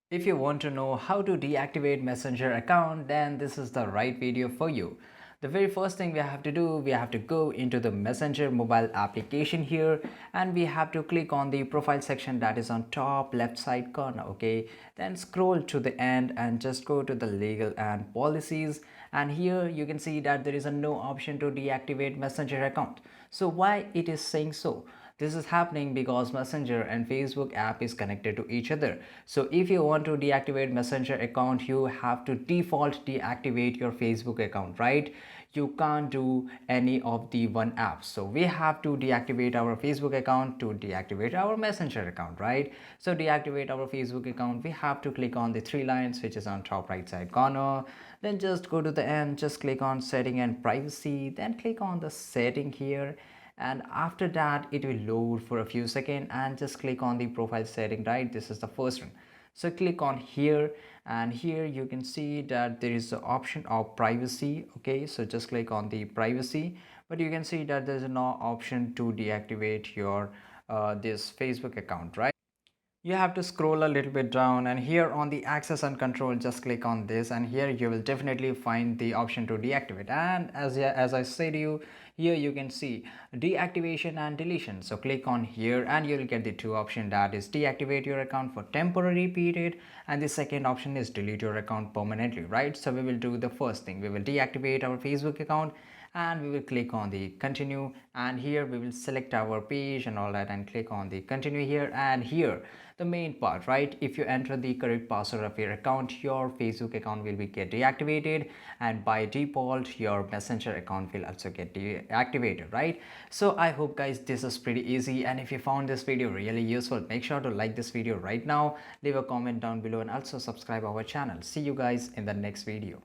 If you want to know how to deactivate Messenger account, then this is the right video for you. The very first thing we have to do, we have to go into the Messenger mobile application here, and we have to click on the profile section that is on top left side corner. Okay, then scroll to the end and just go to the legal and policies, and here you can see that there is a no option to deactivate Messenger account. So why it is saying so? This is happening because Messenger and Facebook app is connected to each other. So if you want to deactivate Messenger account, you have to default deactivate your Facebook account, right? You can't do any of the one apps. So we have to deactivate our Facebook account to deactivate our Messenger account, right? So deactivate our Facebook account, we have to click on the three lines which is on top right side corner. Then just go to the end, just click on setting and privacy, then click on the setting here, and after that it will load for a few seconds, and just click on the profile setting, right? This is the first one. So click on here, and here you can see that there is the option of privacy. Okay, so just click on the privacy, but you can see that there's no option to deactivate your this Facebook account, right? You have to scroll a little bit down, and here on the access and control just click on this, and here you will definitely find the option to deactivate. And as I said to you, here you can see deactivation and deletion. So click on here and you will get the two options, that is deactivate your account for temporary period, and the second option is delete your account permanently, right? So we will do the first thing, we will deactivate our Facebook account, and we will click on the continue, and here we will select our page and all that and click on the continue here. And here the main part, right? If you enter the correct password of your account, your Facebook account will be get deactivated, and by default your Messenger account will also get deactivated, right? So I hope guys this is pretty easy, and if you found this video really useful, make sure to like this video right now, leave a comment down below, and also subscribe our channel. See you guys in the next video.